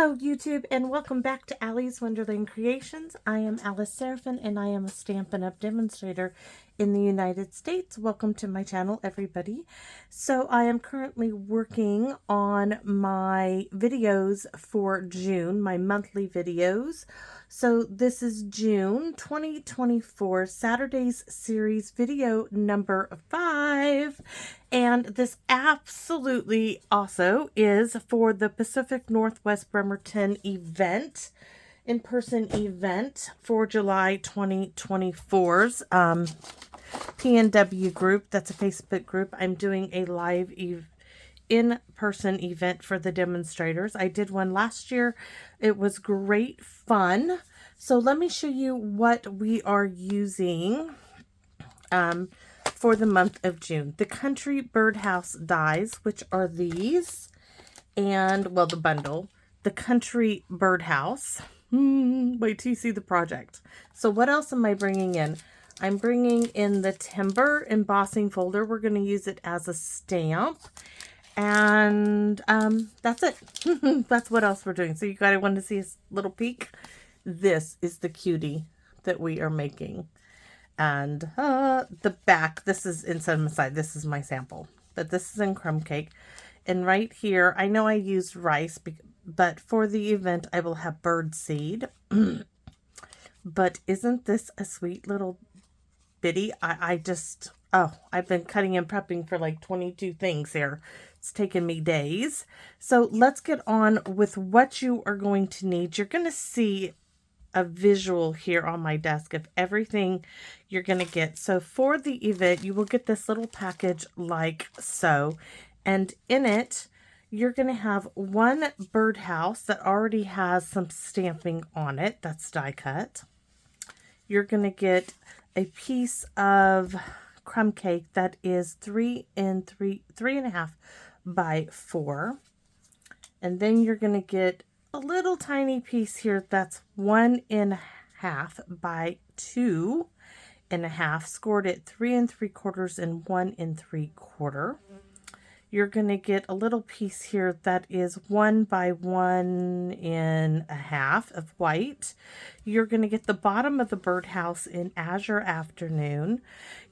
Hello YouTube, and welcome back to Allie's Wonderland Creations. I am Alice Seraphin and I am a Stampin' Up! Demonstrator in the United States. Welcome to my channel, everybody. So I am currently working on my videos for June, my monthly videos. So this is June 2024 Saturdays series video number 5. And this absolutely also is for the Pacific Northwest Bremerton event, in-person event for July 2024's PNW group. That's a Facebook group. I'm doing a live in-person event for the demonstrators. I did one last year. It was great fun. So let me show you what we are using for the month of June. The Country Birdhouse dies, which are these, and, well, the bundle. The Country Birdhouse. Wait till you see the project. So what else am I bringing in? I'm bringing in the timber embossing folder. We're going to use it as a stamp. And that's it. That's what else we're doing. So you guys want to see a little peek? This is the cutie that we are making. And the back, this is inside my side. This is my sample, but this is in crumb cake. And right here, I know I used rice, but for the event, I will have bird seed. But isn't this a sweet little bitty? I've been cutting and prepping for like 22 things here. It's taken me days. So let's get on with what you are going to need. You're going to see a visual here on my desk of everything you're going to get. So for the event, you will get this little package like so. And in it, you're going to have one birdhouse that already has some stamping on it. That's die cut. You're going to get a piece of crumb cake that is 3.5 by 4. And then you're going to get a little tiny piece here that's 1.5 by 2.5, scored at 3 3/4 and 1 3/4. You're going to get a little piece here that is 1 by 1.5 of white. You're going to get the bottom of the birdhouse in Azure Afternoon.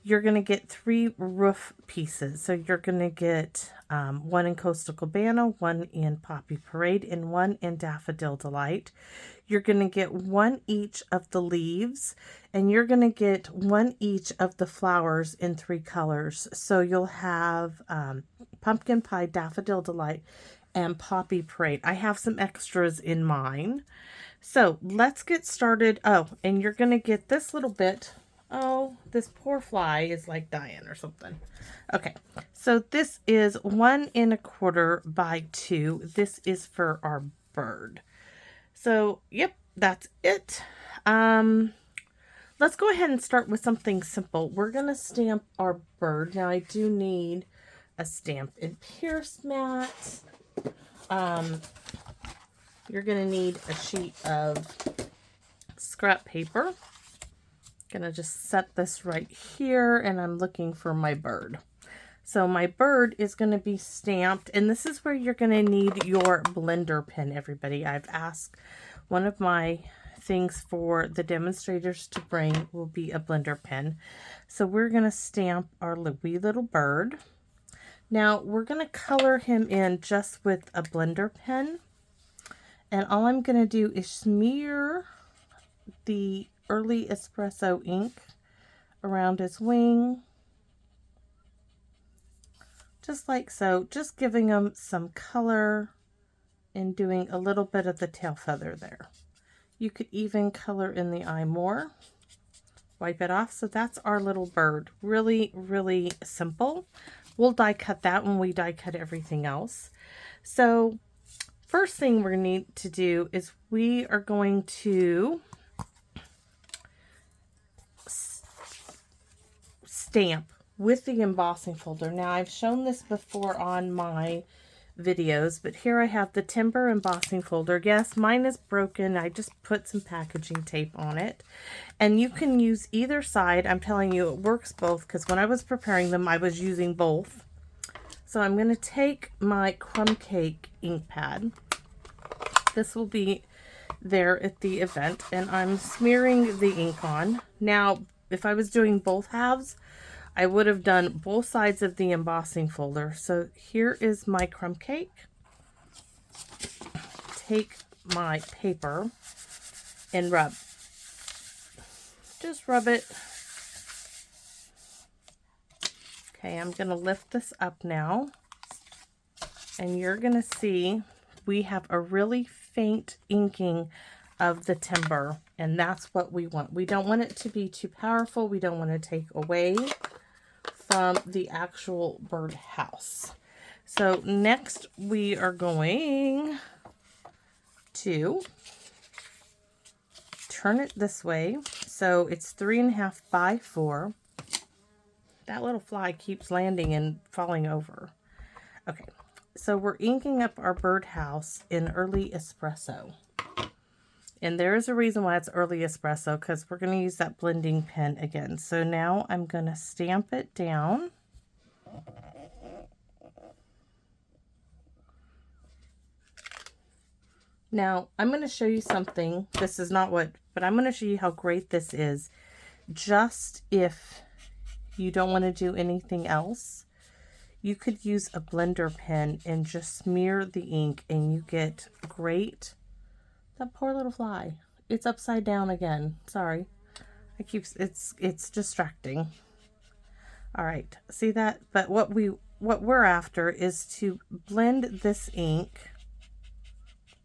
You're going to get 3 roof pieces. So you're going to get one in Coastal Cabana, one in Poppy Parade, and one in Daffodil Delight. You're going to get one each of the leaves, and you're going to get one each of the flowers in 3 colors. So you'll have Pumpkin Pie, Daffodil Delight, and Poppy Parade. I have some extras in mine. So let's get started. Oh, and you're going to get this little bit. Oh, this poor fly is like dying or something. Okay, so this is 1 1/4 by 2. This is for our bird. So, yep, that's it. Let's go ahead and start with something simple. We're going to stamp our bird. Now, I do need a Stampin' Pierce mat. You're going to need a sheet of scrap paper. Gonna just set this right here, and I'm looking for my bird. So my bird is going to be stamped, and this is where you're going to need your blender pen, everybody. I've asked one of my things for the demonstrators to bring will be a blender pen. So we're going to stamp our wee little bird. Now we're going to color him in just with a blender pen, and all I'm going to do is smear the early espresso ink around his wing, just like so, just giving him some color and doing a little bit of the tail feather there. You could even color in the eye more. Wipe it off. So that's our little bird. Really, really simple. We'll die cut that when we die cut everything else. So first thing we're going to need to do is we are going to stamp with the embossing folder. Now I've shown this before on my videos, but here I have the timber embossing folder. Yes, mine is broken. I just put some packaging tape on it, and you can use either side. I'm telling you, it works both, because when I was preparing them, I was using both. So I'm going to take my crumb cake ink pad, This will be there at the event, and I'm smearing the ink on. Now, if I was doing both halves, I would have done both sides of the embossing folder. So here is my crumb cake. Take my paper and rub. Just rub it. Okay, I'm going to lift this up now. And you're going to see we have a really faint inking of the timber. And that's what we want. We don't want it to be too powerful. We don't want to take away from the actual birdhouse. So next we are going to turn it this way. So it's 3.5 by 4. That little fly keeps landing and falling over. Okay, so we're inking up our birdhouse in early espresso. And there is a reason why it's early espresso, because we're going to use that blending pen again. So now I'm going to stamp it down. Now, I'm going to show you something. This is not what, but I'm going to show you how great this is. Just if you don't want to do anything else, you could use a blender pen and just smear the ink and you get great. That poor little fly. It's upside down again. Sorry. It's distracting. All right. See that? But what we're after is to blend this ink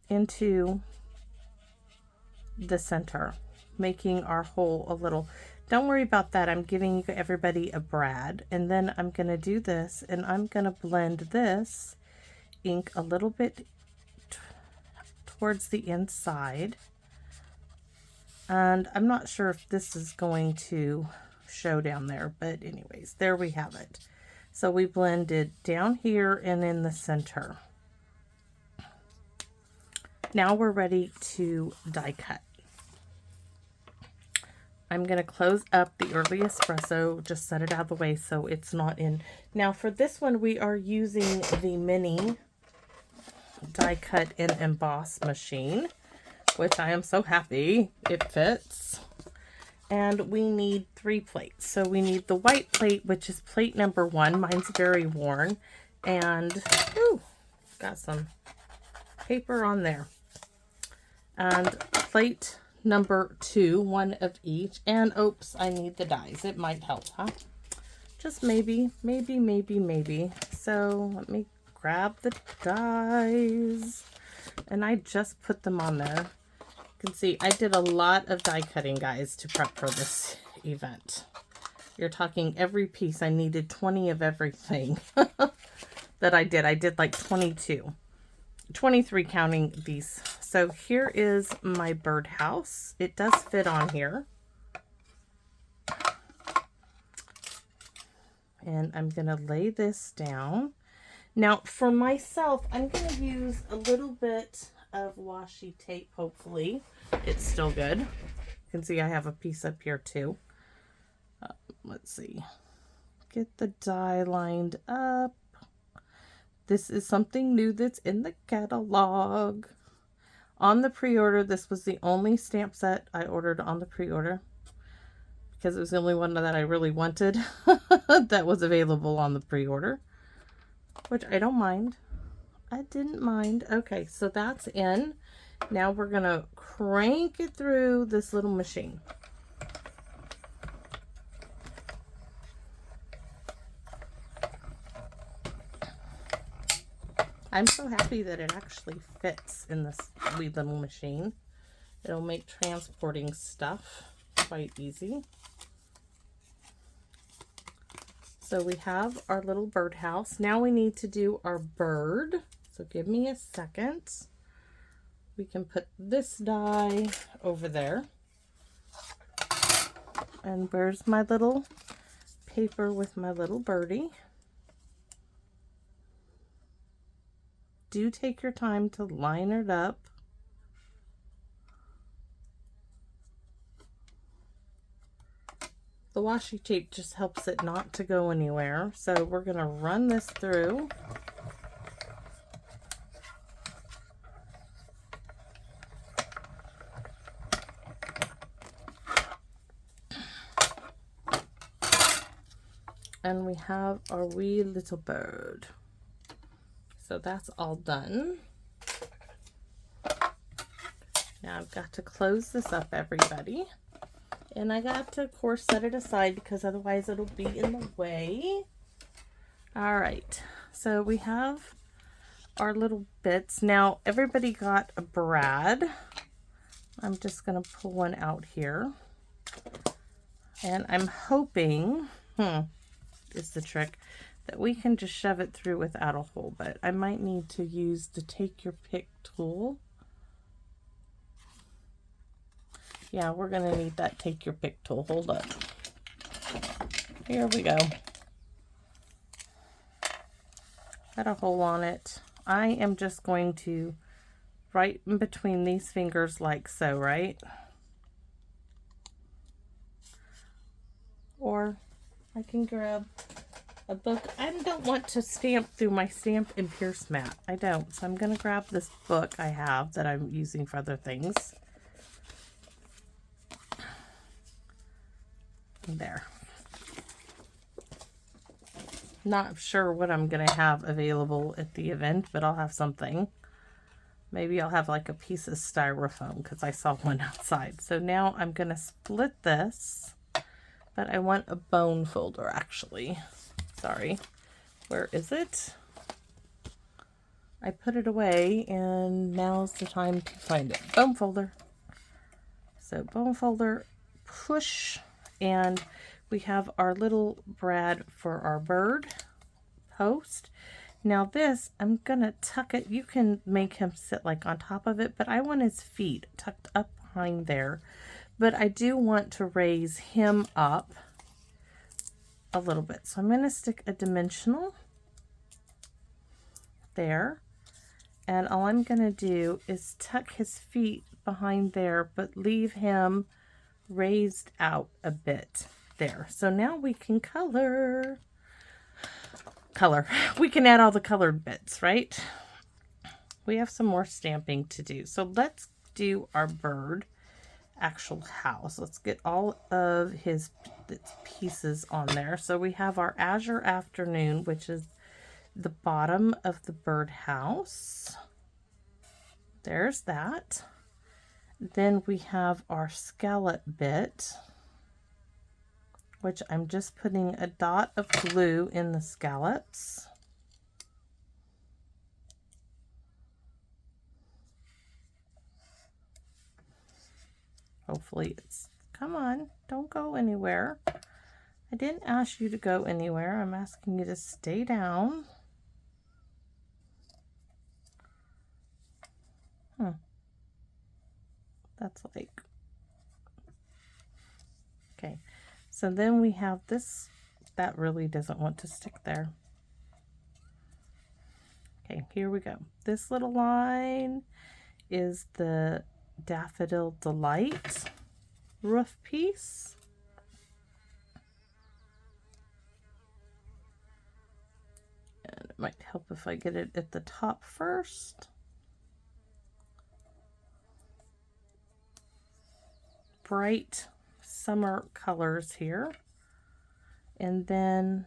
into the center, making our hole a little. Don't worry about that. I'm giving everybody a brad. And then I'm going to do this, and I'm going to blend this ink a little bit towards the inside. And I'm not sure if this is going to show down there, but anyways, there we have it. So we blended down here and in the center. Now we're ready to die cut. I'm going to close up the early espresso, just set it out of the way so it's not in. Now for this one, we are using the mini die cut and emboss machine, which I am so happy it fits. And we need 3 plates. So we need the white plate, which is plate number 1. Mine's very worn, and ooh, got some paper on there. And plate number 2, 1 of each. And oops, I need the dies. It might help, huh? Just maybe. So let me grab the dies, and I just put them on there. You can see I did a lot of die cutting, guys, to prep for this event. You're talking every piece. I needed 20 of everything that I did. I did like 22, 23 counting these. So here is my birdhouse. It does fit on here. And I'm going to lay this down. Now, for myself, I'm going to use a little bit of washi tape, hopefully. It's still good. You can see I have a piece up here, too. Let's see. Get the die lined up. This is something new that's in the catalog. On the pre-order, this was the only stamp set I ordered on the pre-order, because it was the only one that I really wanted that was available on the pre-order. Which I don't mind. I didn't mind. Okay, so that's in. Now we're going to crank it through this little machine. I'm so happy that it actually fits in this wee little machine. It'll make transporting stuff quite easy. So we have our little birdhouse. Now we need to do our bird. So give me a second. We can put this die over there. And where's my little paper with my little birdie? Do take your time to line it up. The washi tape just helps it not to go anywhere. So we're going to run this through. And we have our wee little bird. So that's all done. Now I've got to close this up, everybody. And I got to, of course, set it aside because otherwise it'll be in the way. All right, so we have our little bits. Now, everybody got a brad. I'm just going to pull one out here. And I'm hoping, is the trick, that we can just shove it through without a hole. But I might need to use the take your pick tool. Yeah, we're going to need that take your pick tool. Hold up. Here we go. Got a hole on it. I am just going to right in between these fingers like so, right? Or I can grab a book. I don't want to stamp through my stamp and pierce mat. I don't. So I'm going to grab this book I have that I'm using for other things. There. Not sure what I'm going to have available at the event, but I'll have something. Maybe I'll have like a piece of styrofoam because I saw one outside. So now I'm going to split this, but I want a bone folder actually. Sorry. Where is it? I put it away and now's the time to find it. Bone folder. So bone folder, push, and we have our little brad for our bird post. Now this, I'm gonna tuck it. You can make him sit like on top of it, but I want his feet tucked up behind there. But I do want to raise him up a little bit. So I'm gonna stick a dimensional there. And all I'm gonna do is tuck his feet behind there, but leave him raised out a bit there. So now we can color. We can add all the colored bits, right? We have some more stamping to do. So let's do our bird actual house. Let's get all of his pieces on there. So we have our Azure Afternoon, which is the bottom of the birdhouse. There's that. Then we have our scallop bit, which I'm just putting a dot of glue in the scallops. Hopefully it's, come on, don't go anywhere. I didn't ask you to go anywhere. I'm asking you to stay down. That's like, okay. So then we have this, that really doesn't want to stick there. Okay, here we go. This little line is the Daffodil Delight roof piece. And it might help if I get it at the top first. Bright summer colors here. And then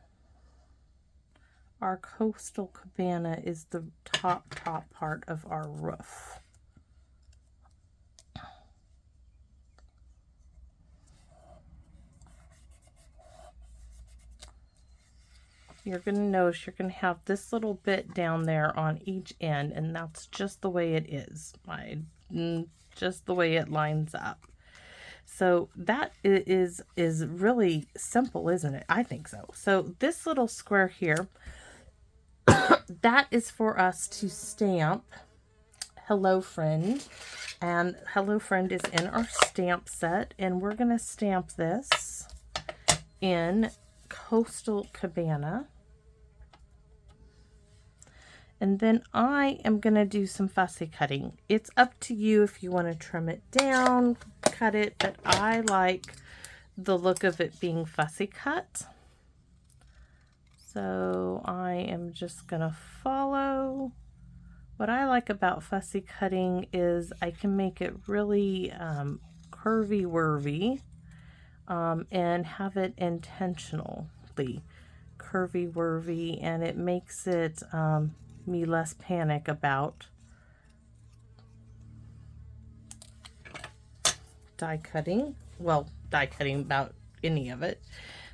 our coastal cabana is the top part of our roof. You're going to notice you're going to have this little bit down there on each end, and that's just the way it is. Just the way it lines up. So that is really simple, isn't it? I think so. So this little square here, that is for us to stamp Hello Friend. And Hello Friend is in our stamp set. And we're going to stamp this in Coastal Cabana. And then I am going to do some fussy cutting. It's up to you if you want to trim it down, cut it, but I like the look of it being fussy cut. So I am just going to follow. What I like about fussy cutting is I can make it really curvy-wurvy and have it intentionally curvy-wurvy, and it makes it me less panic about die cutting. Well, die cutting about any of it.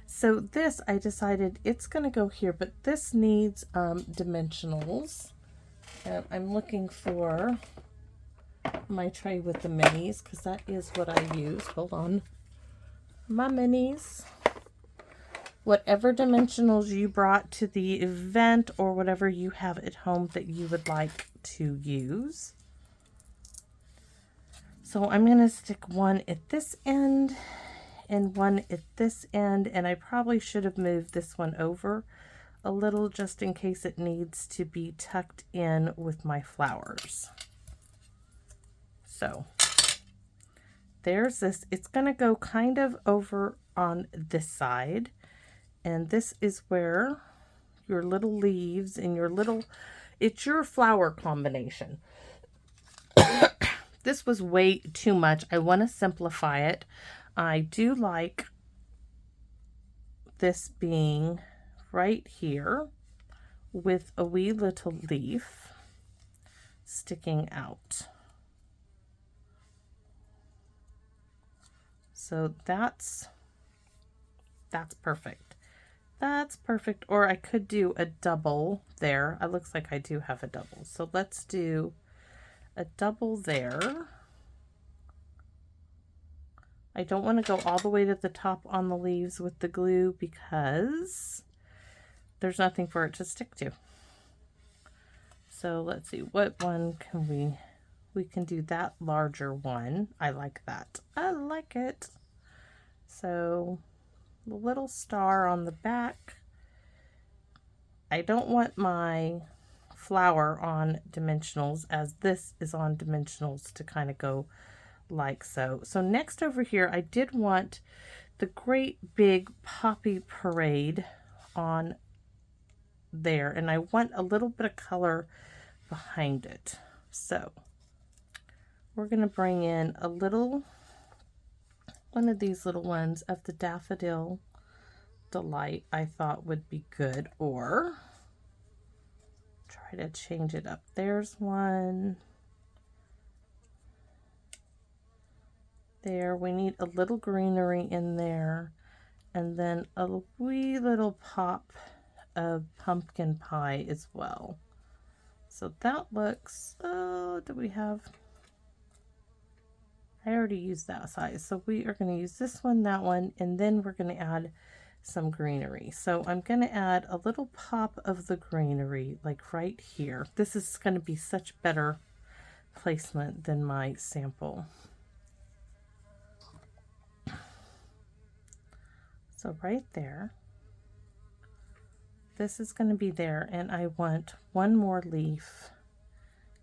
So this, I decided it's going to go here, but this needs dimensionals. And I'm looking for my tray with the minis, because that is what I use. Hold on. My minis. Whatever dimensionals you brought to the event or whatever you have at home that you would like to use. So I'm going to stick one at this end and one at this end, and I probably should have moved this one over a little just in case it needs to be tucked in with my flowers. So there's this. It's going to go kind of over on this side, and this is where your little leaves and your little, it's your flower combination. This was way too much. I want to simplify it. I do like this being right here with a wee little leaf sticking out. So that's perfect. That's perfect. Or I could do a double there. It looks like I do have a double. So let's do a double there. I don't want to go all the way to the top on the leaves with the glue because there's nothing for it to stick to. So let's see, what one can we can do that larger one. I like that. I like it. So the little star on the back. I don't want my flower on dimensionals, as this is on dimensionals, to kind of go like so. So next over here, I did want the great big poppy parade on there, and I want a little bit of color behind it. So we're going to bring in a little, one of these little ones of the Daffodil Delight I thought would be good, or try to change it up. There's one. There, we need a little greenery in there, and then a wee little pop of pumpkin pie as well. So that looks, oh, do we have, I already used that size. So we are going to use this one, that one, and then we're going to add some greenery. So I'm going to add a little pop of the greenery, like right here. This is going to be such better placement than my sample. So right there, this is going to be there, and I want one more leaf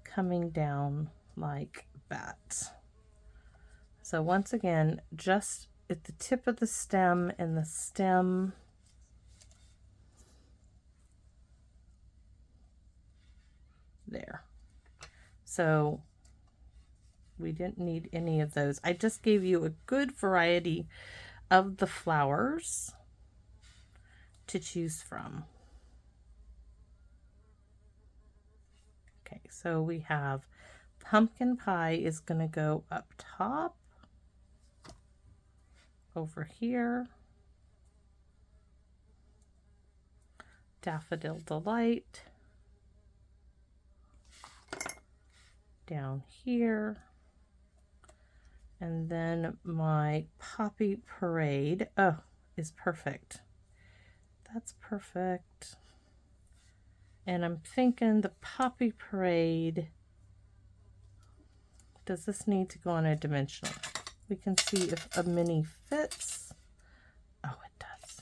coming down like that. So once again, just at the tip of the stem, and the stem there. So we didn't need any of those. I just gave you a good variety of the flowers to choose from. Okay, so we have pumpkin pie is going to go up top over here. Daffodil Delight down here. And then my Poppy Parade, oh, is perfect. That's perfect. And I'm thinking the Poppy Parade, does this need to go on a dimensional? We can see if a mini fits. Oh, it does.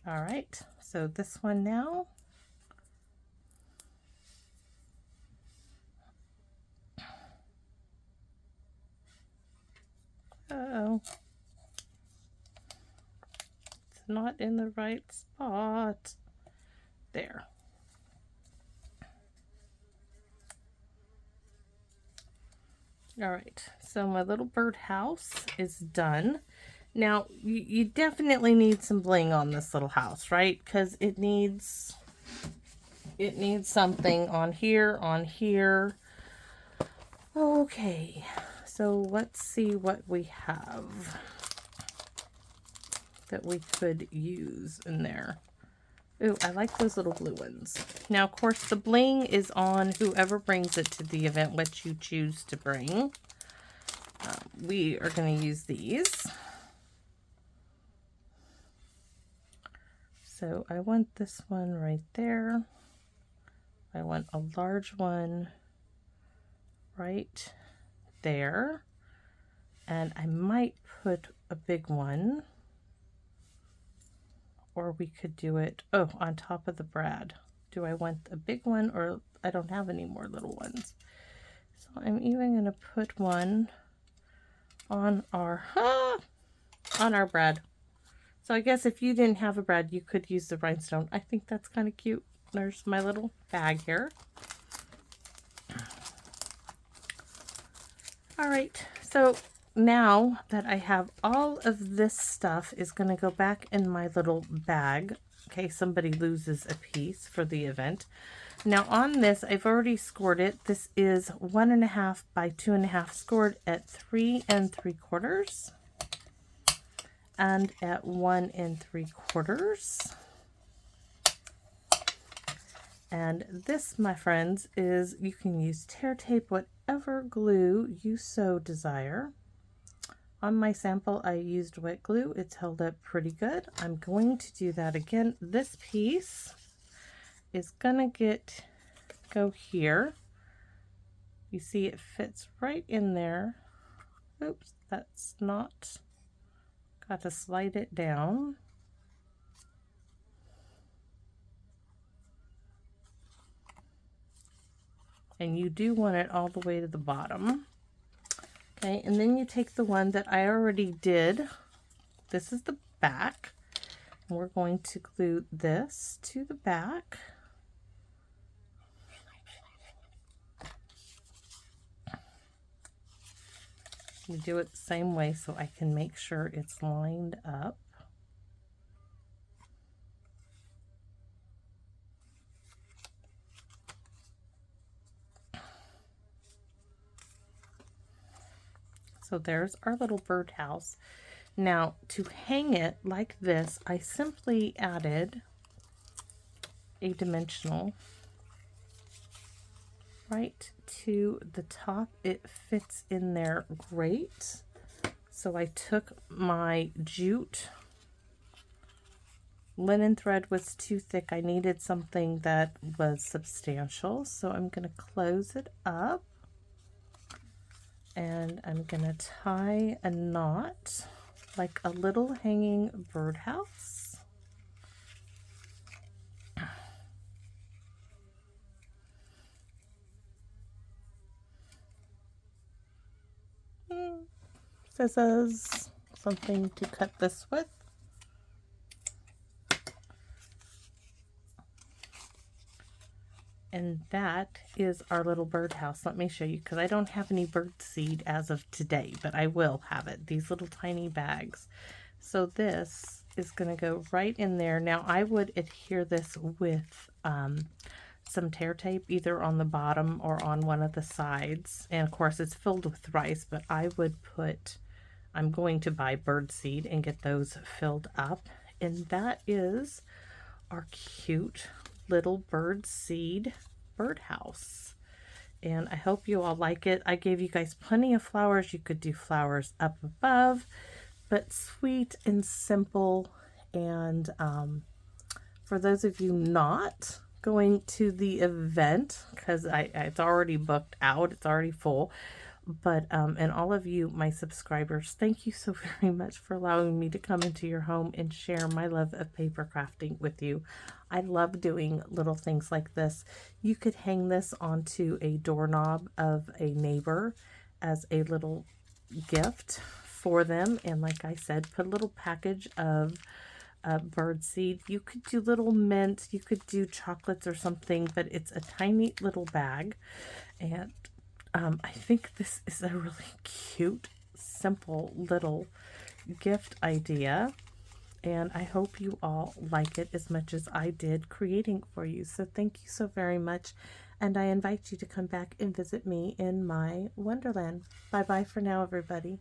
All right, so this one now. Uh-oh. It's not in the right spot. There. All right, so my little birdhouse is done. Now, you definitely need some bling on this little house, right? Because it needs something on here, on here. Okay, so let's see what we have that we could use in there. Ooh, I like those little blue ones. Now, of course, the bling is on whoever brings it to the event, what you choose to bring. We are going to use these. So I want this one right there. I want a large one right there. And I might put a big one. Or we could do it, oh, on top of the brad. Do I want a big one, or I don't have any more little ones? So I'm even going to put one on our brad. So I guess if you didn't have a brad, you could use the rhinestone. I think that's kind of cute. There's my little bag here. All right, so now that I have all of this stuff is going to go back in my little bag in case somebody loses a piece for the event. Now on this, I've already scored it. This is 1.5 by 2.5 scored at 3 3/4 and at 1 3/4. And this, my friends, is, you can use tear tape, whatever glue you so desire. On my sample, I used wet glue. It's held up pretty good. I'm going to do that again. This piece is gonna go here. You see it fits right in there. Oops, that's not, got to slide it down. And you do want it all the way to the bottom. Okay, and then you take the one that I already did. This is the back. And we're going to glue this to the back. You do it the same way so I can make sure it's lined up. So there's our little birdhouse. Now, to hang it like this, I simply added a dimensional right to the top. It fits in there great. So I took my jute. Linen thread was too thick. I needed something that was substantial. So I'm going to close it up. And I'm going to tie a knot like a little hanging birdhouse. Scissors, something to cut this with. And that is our little birdhouse. Let me show you, because I don't have any bird seed as of today, but I will have it. These little tiny bags. So this is going to go right in there. Now I would adhere this with some tear tape, either on the bottom or on one of the sides. And of course it's filled with rice, but I would put, I'm going to buy bird seed and get those filled up. And that is our cute little bird seed birdhouse. And I hope you all like it. I gave you guys plenty of flowers. You could do flowers up above, but sweet and simple. And for those of you not going to the event, because it's already booked out, it's already full, but and all of you, my subscribers, thank you so very much for allowing me to come into your home and share my love of paper crafting with you. I love doing little things like this. You could hang this onto a doorknob of a neighbor as a little gift for them, and like I said, put a little package of bird seed. You could do little mint, you could do chocolates or something, but it's a tiny little bag. And I think this is a really cute, simple little gift idea. And I hope you all like it as much as I did creating it for you. So thank you so very much. And I invite you to come back and visit me in my Wonderland. Bye-bye for now, everybody.